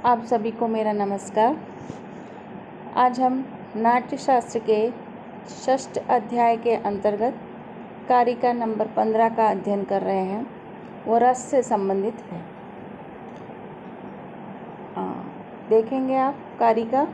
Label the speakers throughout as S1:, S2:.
S1: आप सभी को मेरा नमस्कार। आज हम नाट्यशास्त्र के 6ठ अध्याय के अंतर्गत कारिका नंबर 15 का अध्ययन कर रहे हैं। वो रस से संबंधित है। देखेंगे आप कारिका।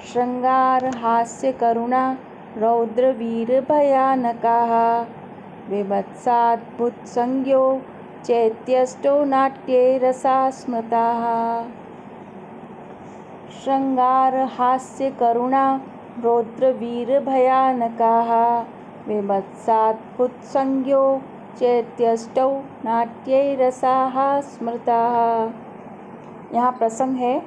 S1: श्रृंगार हास्य करुणा रौद्र वीर भयानकाः विभत्साद्भुत संज्ञो चैत्यष्टो नाट्ये रसा स्मृताः। श्रृंगार हास्य करुणा रौद्र वीर भयानकाः विभत्साद्भुत संज्ञो चैत्यष्टौ नाट्ये रसाः स्मृताः। यहाँ प्रसंग है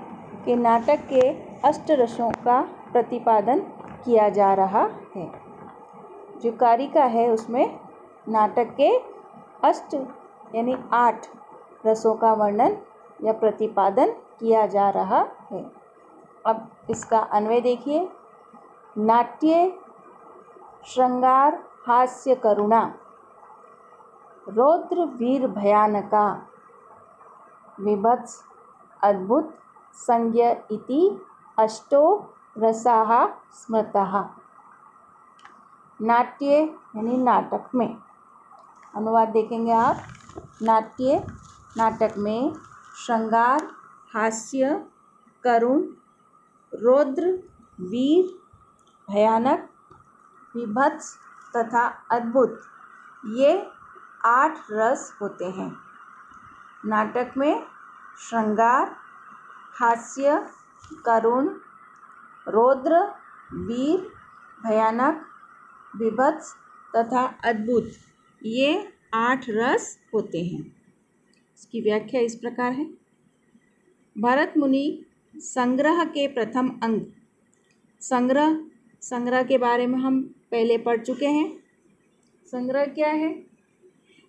S1: कि नाटक के अष्टरसों का प्रतिपादन किया जा रहा है। जो कारिका है उसमें नाटक के अष्ट यानी 8 रसों का वर्णन या प्रतिपादन किया जा रहा है। अब इसका अन्वय देखिए। नाट्ये श्रृंगार हास्य करुणा रौद्र वीर भयानका विभत्स अद्भुत संज्ञ इति अष्टो रसाः स्मृताः। नाट्ये यानी नाटक में। अनुवाद देखेंगे आप। नाट्ये नाटक में श्रृंगार हास्य करुण रौद्र वीर भयानक विभत्स तथा अद्भुत ये 8 रस होते हैं। नाटक में श्रृंगार हास्य करुण रौद्र वीर भयानक विभत्स तथा अद्भुत ये 8 रस होते हैं। इसकी व्याख्या इस प्रकार है। भरत मुनि संग्रह के प्रथम अंग। संग्रह के बारे में हम पहले पढ़ चुके हैं। संग्रह क्या है?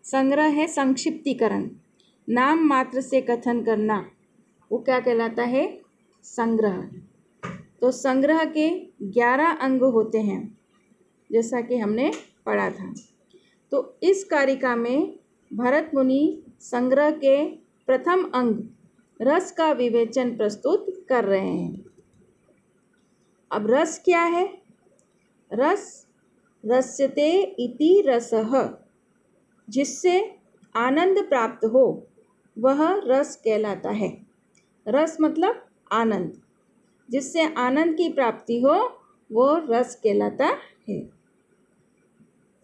S1: संग्रह है संक्षिप्तीकरण, नाम मात्र से कथन करना। वो क्या कहलाता है? संग्रह। तो संग्रह के 11 अंग होते हैं, जैसा कि हमने पढ़ा था। तो इस कारिका में भरत मुनि संग्रह के प्रथम अंग रस का विवेचन प्रस्तुत कर रहे हैं। अब रस क्या है? रस रस्यते इति रसः, जिससे आनंद प्राप्त हो वह रस कहलाता है। रस मतलब आनंद, जिससे आनंद की प्राप्ति हो वो रस कहलाता है।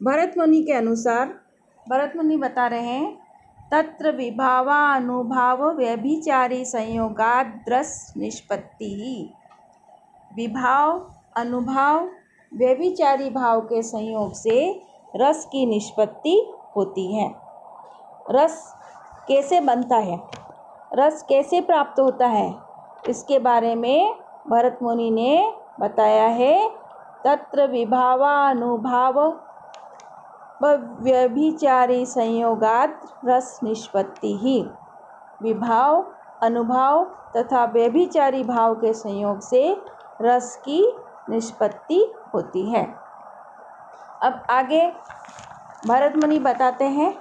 S1: भरत मुनि के अनुसार भरत मुनि बता रहे हैं तत्र विभावानुभाव व्यभिचारी संयोगाद रस निष्पत्ति। विभाव अनुभाव व्यभिचारी भाव के संयोग से रस की निष्पत्ति होती है। रस कैसे बनता है, रस कैसे प्राप्त होता है, इसके बारे में भरत मुनि ने बताया है। तत्र विभावानुभाव व्यभिचारी संयोगात रस निष्पत्ति ही। विभाव अनुभाव तथा व्यभिचारी भाव के संयोग से रस की निष्पत्ति होती है। अब आगे भरत मुनि बताते हैं,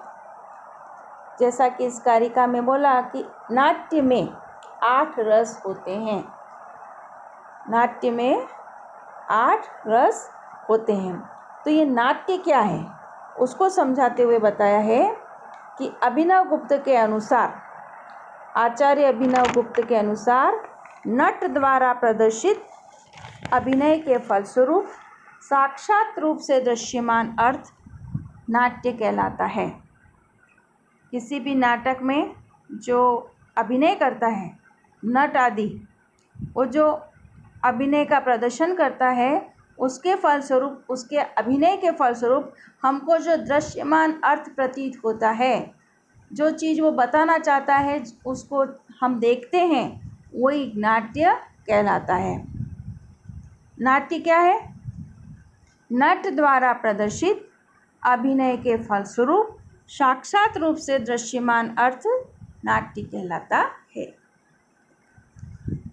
S1: जैसा कि इस कारिका में बोला कि नाट्य में 8 रस होते हैं। नाट्य में 8 रस होते हैं। तो ये नाट्य क्या है उसको समझाते हुए बताया है कि अभिनव गुप्त के अनुसार, आचार्य अभिनव गुप्त के अनुसार नट द्वारा प्रदर्शित अभिनय के फलस्वरूप साक्षात रूप से दृश्यमान अर्थ नाट्य कहलाता है। किसी भी नाटक में जो अभिनय करता है नट आदि, वो जो अभिनय का प्रदर्शन करता है उसके फलस्वरूप, उसके अभिनय के फलस्वरूप हमको जो दृश्यमान अर्थ प्रतीत होता है, जो चीज़ वो बताना चाहता है उसको हम देखते हैं, वही नाट्य कहलाता है। नाट्य क्या है? नट द्वारा प्रदर्शित अभिनय के फलस्वरूप साक्षात रूप से दृश्यमान अर्थ नाट्य कहलाता है।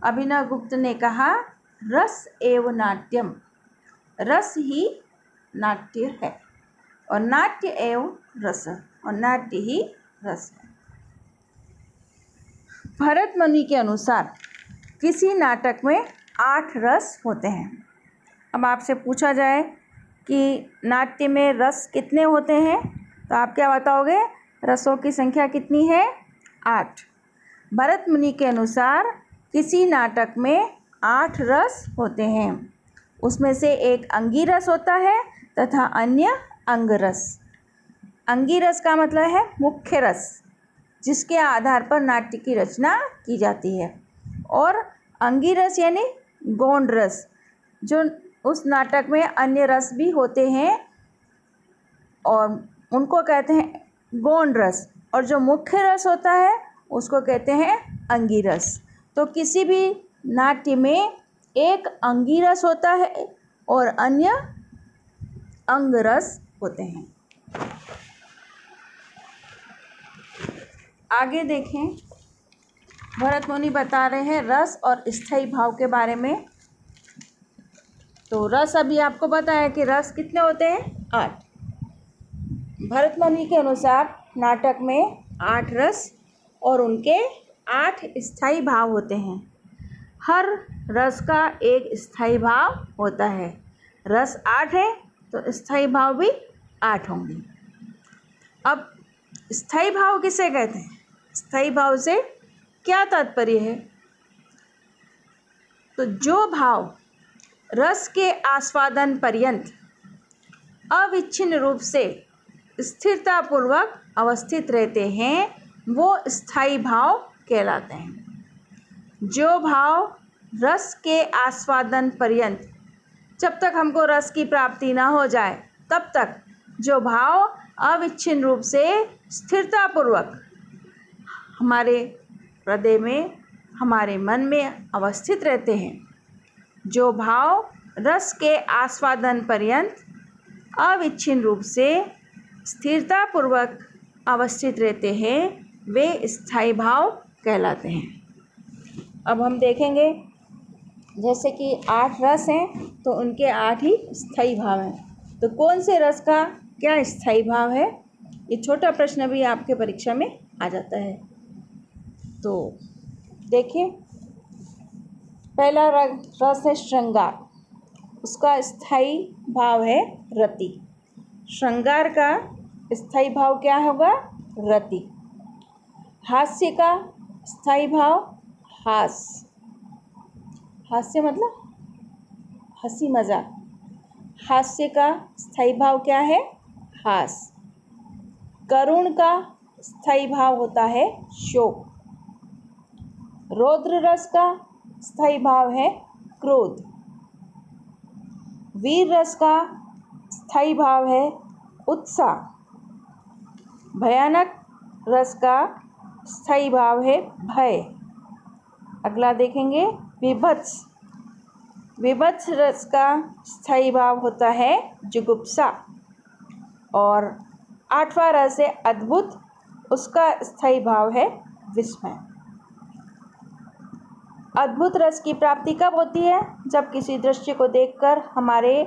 S1: अभिनव गुप्त ने कहा रस एव नाट्यम, रस ही नाट्य है और नाट्य एव रस, और नाट्य ही रस है। भरत मुनि के अनुसार किसी नाटक में 8 रस होते हैं। अब आपसे पूछा जाए कि नाट्य में रस कितने होते हैं, तो आप क्या बताओगे? रसों की संख्या कितनी है? 8। भरत मुनि के अनुसार किसी नाटक में 8 रस होते हैं। उसमें से एक अंगिरस होता है तथा अन्य अंगरस। अंगिरस का मतलब है मुख्य रस, जिसके आधार पर नाट्य की रचना की जाती है, और अंगिरस यानी गौण रस, जो उस नाटक में अन्य रस भी होते हैं और उनको कहते हैं गौण रस, और जो मुख्य रस होता है उसको कहते हैं अंगिरस। तो किसी भी नाट्य में एक अंगिरस होता है और अन्य अंगरस होते हैं। आगे देखें, भरत मुनि बता रहे हैं रस और स्थायी भाव के बारे में। तो रस अभी आपको पता है कि रस कितने होते हैं? 8। भरत मुनि के अनुसार नाटक में 8 रस और उनके 8 स्थायी भाव होते हैं। हर रस का एक स्थायी भाव होता है। रस 8 है तो स्थायी भाव भी 8 होंगे। अब स्थायी भाव किसे कहते हैं? स्थायी भाव से क्या तात्पर्य है? तो जो भाव रस के आस्वादन पर्यंत अविच्छिन्न रूप से स्थिरतापूर्वक अवस्थित रहते हैं, वो स्थायी भाव कहलाते हैं। जो भाव रस के आस्वादन पर्यंत, जब तक हमको रस की प्राप्ति ना हो जाए तब तक जो भाव अविच्छिन्न रूप से स्थिरतापूर्वक हमारे हृदय में, हमारे मन में अवस्थित रहते हैं, जो भाव रस के आस्वादन पर्यंत अविच्छिन्न रूप से स्थिरतापूर्वक अवस्थित रहते हैं, वे स्थायी भाव कहलाते हैं। अब हम देखेंगे, जैसे कि 8 रस हैं तो उनके 8 ही स्थायी भाव हैं। तो कौन से रस का क्या स्थायी भाव है? ये छोटा प्रश्न भी आपके परीक्षा में आ जाता है। तो देखिए, पहला रस है श्रृंगार। उसका स्थायी भाव है रति। श्रृंगार का स्थायी भाव क्या होगा? रति। हास्य का स्थायी भाव हास्य। हास्य मतलब हंसी मजाक। हास्य का स्थायी भाव क्या है? हास। करुण का स्थायी भाव होता है शोक। रौद्र रस का स्थायी भाव है क्रोध। वीर रस का स्थायी भाव है उत्साह। भयानक रस का स्थायी भाव है भय। अगला देखेंगे, विभत्स। विभत्स रस का स्थायी भाव होता है जुगुप्सा। और 8वां रस है अद्भुत। उसका स्थायी भाव है विस्मय। अद्भुत रस की प्राप्ति कब होती है? जब किसी दृश्य को देखकर हमारे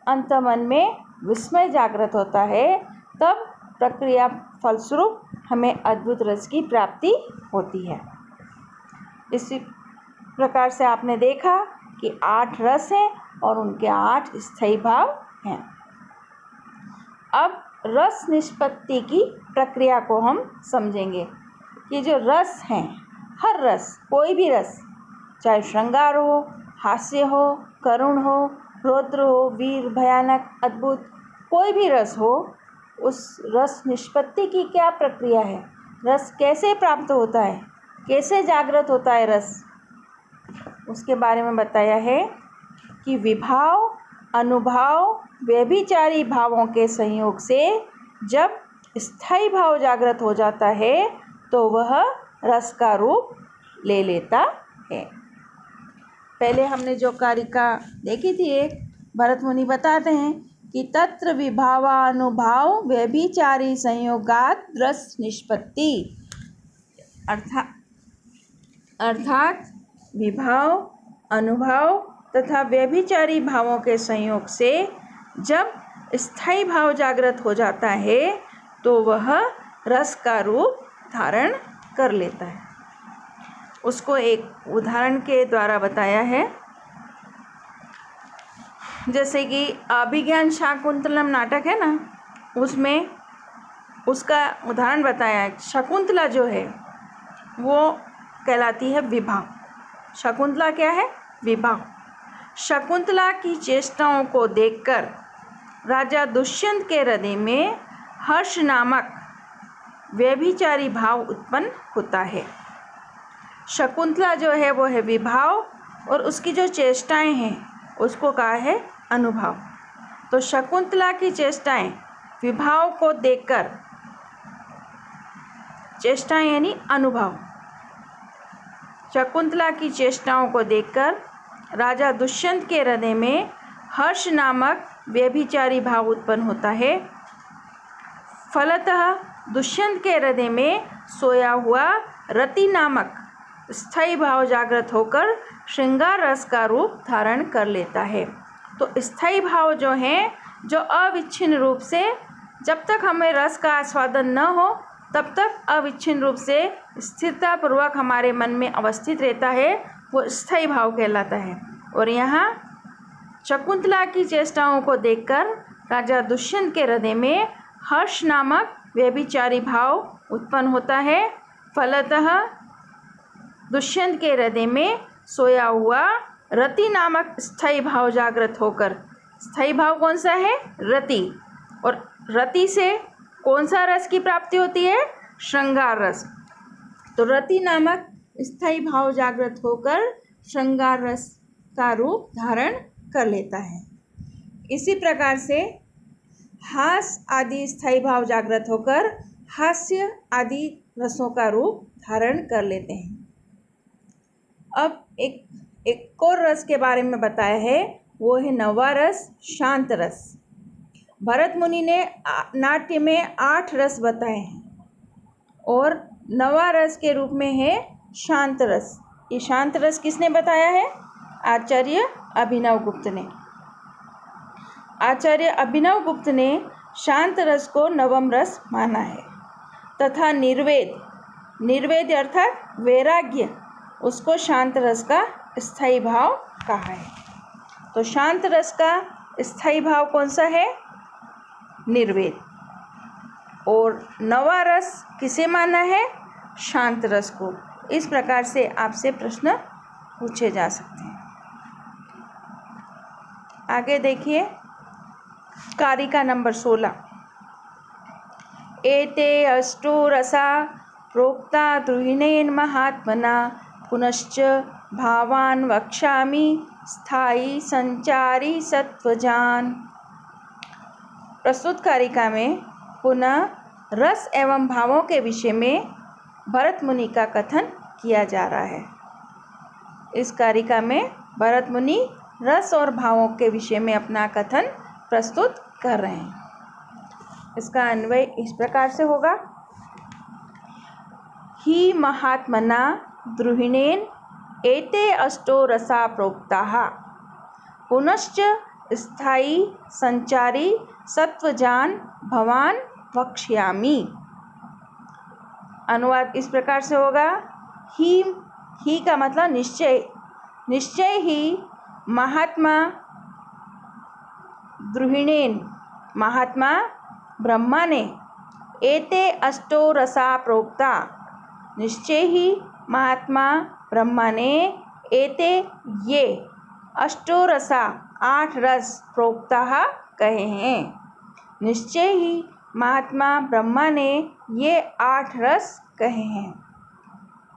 S1: अंतर्मन में विस्मय जागृत होता है, तब प्रक्रिया फलस्वरूप हमें अद्भुत रस की प्राप्ति होती है। इसी प्रकार से आपने देखा कि 8 रस हैं और उनके 8 स्थायी भाव हैं। अब रस निष्पत्ति की प्रक्रिया को हम समझेंगे कि जो रस हैं, हर रस, कोई भी रस, चाहे श्रृंगार हो, हास्य हो, करुण हो, रौद्र हो, वीर, भयानक, अद्भुत, कोई भी रस हो, उस रस निष्पत्ति की क्या प्रक्रिया है? रस कैसे प्राप्त होता है? कैसे जागृत होता है रस? उसके बारे में बताया है कि विभाव, अनुभाव, व्यभिचारी भावों के संयोग से जब स्थायी भाव जागृत हो जाता है तो वह रस का रूप ले लेता है। पहले हमने जो कारिका देखी थी, एक भरत मुनि बताते हैं कि तत्र विभावानुभाव व्यभिचारी संयोगात रस निष्पत्ति, अर्थात विभाव, अनुभाव तथा व्यभिचारी भावों के संयोग से जब स्थायी भाव जागृत हो जाता है तो वह रस का रूप धारण कर लेता है। उसको एक उदाहरण के द्वारा बताया है। जैसे कि अभिज्ञान शाकुंतलम नाटक है ना, उसमें उसका उदाहरण बताया है। शकुंतला जो है वो कहलाती है विभा। शकुंतला क्या है? विभा। शकुंतला की चेष्टाओं को देखकर राजा दुष्यंत के हृदय में हर्ष नामक व्यभिचारी भाव उत्पन्न होता है। शकुंतला जो है वो है विभाव, और उसकी जो चेष्टाएं हैं उसको कहा है अनुभाव। तो शकुंतला की चेष्टाएं विभाव को देखकर, चेष्टाएं यानी अनुभाव, शकुंतला की चेष्टाओं को देखकर राजा दुष्यंत के हृदय में हर्ष नामक व्यभिचारी भाव उत्पन्न होता है। फलतः दुष्यंत के हृदय में सोया हुआ रति नामक स्थायी भाव जागृत होकर श्रृंगार रस का रूप धारण कर लेता है। तो स्थायी भाव जो हैं, जो अविच्छिन्न रूप से, जब तक हमें रस का आस्वादन न हो तब तक अविच्छिन्न रूप से स्थिरतापूर्वक हमारे मन में अवस्थित रहता है, वो स्थायी भाव कहलाता है। और यहाँ शकुंतला की चेष्टाओं को देखकर राजा दुष्यंत के हृदय में हर्ष नामक व्यभिचारी भाव उत्पन्न होता है। फलतः दुष्यंत के हृदय में सोया हुआ रति नामक स्थायी भाव जागृत होकर, स्थायी भाव कौन सा है? रति। और रति से कौन सा रस की प्राप्ति होती है? श्रृंगार रस। तो रति नामक स्थायी भाव जागृत होकर श्रृंगार रस का रूप धारण कर लेता है। इसी प्रकार से हास आदि स्थायी भाव जागृत होकर हास्य आदि रसों का रूप धारण कर लेते हैं। अब एक और रस के बारे में बताया है, वो है नवा रस, शांत रस। भरत मुनि ने नाट्य में 8 रस बताए हैं और नवा रस के रूप में है शांत रस। ये शांत रस किसने बताया है? आचार्य अभिनव गुप्त ने। आचार्य अभिनव गुप्त ने शांत रस को नवम रस माना है तथा निर्वेद अर्थात वैराग्य, उसको शांत रस का स्थायी भाव कहा है। तो शांत रस का स्थायी भाव कौन सा है? निर्वेद। और नवा रस किसे माना है? शांत रस को। इस प्रकार से आपसे प्रश्न पूछे जा सकते हैं। आगे देखिए कारिका नंबर 16। एते अष्टो रसा प्रोक्ता द्रुहिणेन महात्मना पुनश्च भावान वक्ष्यामि स्थायी संचारी सत्वजान। प्रस्तुत कारिका में पुनः रस एवं भावों के विषय में भरत मुनि का कथन किया जा रहा है। इस कारिका में भरत मुनि रस और भावों के विषय में अपना कथन प्रस्तुत कर रहे हैं। इसका अन्वय इस प्रकार से होगा। ही महात्मना द्रुहिणेन एते अष्टो रसा प्रोक्ताः पुनश्च स्थायी संचारी सत्वजान भवान वक्ष्यामि। अनुवाद इस प्रकार से होगा। ही का मतलब निश्चय ही महात्मा द्रुहिणेन, महात्मा ब्रह्मा ने, एते अष्टो रसा प्रोक्ता, निश्चय ही महात्मा ब्रह्मा ने, एते ये अष्टो रसा 8 रस प्रोक्ता कहे हैं। निश्चय ही महात्मा ब्रह्मा ने ये 8 रस कहे हैं।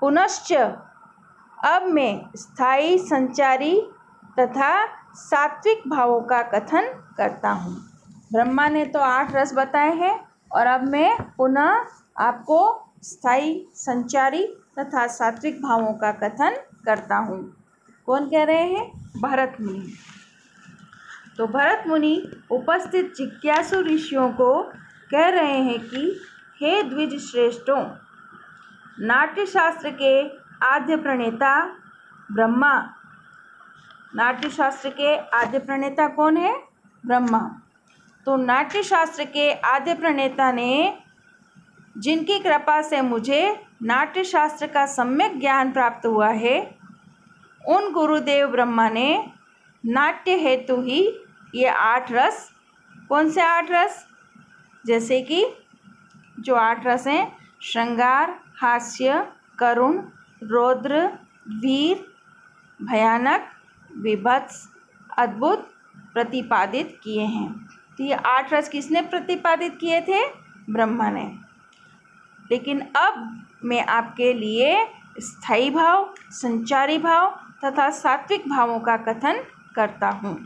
S1: पुनश्च अब मैं स्थायी संचारी तथा सात्विक भावों का कथन करता हूँ। ब्रह्मा ने तो 8 रस बताए हैं और अब मैं पुनः आपको स्थायी संचारी तथा सात्विक भावों का कथन करता हूँ। कौन कह रहे हैं? भरत मुनि। तो भरत मुनि उपस्थित जिज्ञासु ऋषियों को कह रहे हैं कि हे द्विज श्रेष्ठों, नाट्यशास्त्र के आद्य प्रणेता ब्रह्मा, नाट्यशास्त्र के आद्य प्रणेता कौन है? ब्रह्मा। तो नाट्यशास्त्र के आद्य प्रणेता ने जिनकी कृपा से मुझे नाट्य शास्त्र का सम्यक ज्ञान प्राप्त हुआ है, उन गुरुदेव ब्रह्मा ने नाट्य हेतु ही ये 8 रस, कौन से 8 रस, जैसे कि जो 8 रस हैं, श्रृंगार, हास्य, करुण, रौद्र, वीर, भयानक, विभत्स, अद्भुत प्रतिपादित किए हैं। तो ये 8 रस किसने प्रतिपादित किए थे? ब्रह्मा ने। लेकिन अब मैं आपके लिए स्थायी भाव, संचारी भाव तथा सात्विक भावों का कथन करता हूँ।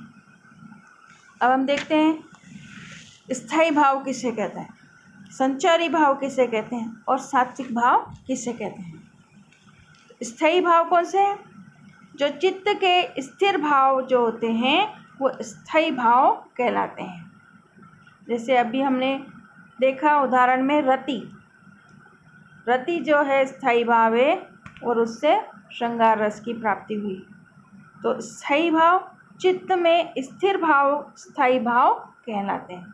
S1: अब हम देखते हैं स्थायी भाव किसे कहते हैं, संचारी भाव किसे कहते हैं और सात्विक भाव किसे कहते हैं। स्थायी भाव कौन से हैं? जो चित्त के स्थिर भाव जो होते हैं वो स्थायी भाव कहलाते हैं। जैसे अभी हमने देखा उदाहरण में रति जो है स्थायी भाव है और उससे श्रृंगार रस की प्राप्ति हुई। तो स्थायी भाव चित्त में स्थिर भाव स्थायी भाव कहलाते हैं।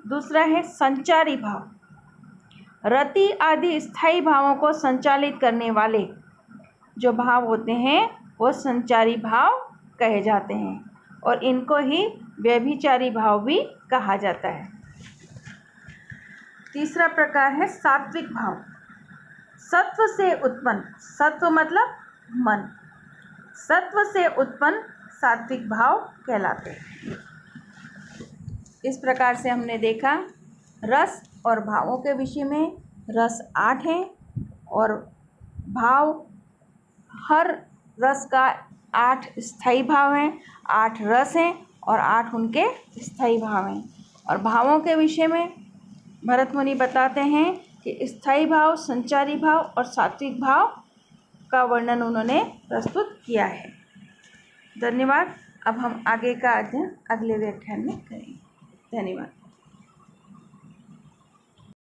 S1: दूसरा है संचारी भाव। रति आदि स्थायी भावों को संचालित करने वाले जो भाव होते हैं वो संचारी भाव कहे जाते हैं और इनको ही व्यभिचारी भाव भी कहा जाता है। तीसरा प्रकार है सात्विक भाव। सत्व से उत्पन्न, सत्व मतलब मन, सत्व से उत्पन्न सात्विक भाव कहलाते हैं। इस प्रकार से हमने देखा रस और भावों के विषय में। रस 8 हैं और भाव, हर रस का 8 स्थायी भाव हैं, 8 रस हैं और 8 उनके स्थायी भाव हैं। और भावों के विषय में भरत मुनि बताते हैं कि स्थायी भाव, संचारी भाव और सात्विक भाव का वर्णन उन्होंने प्रस्तुत किया है। धन्यवाद। अब हम आगे का अध्ययन अगले व्याख्यान में करेंगे। धन्यवाद।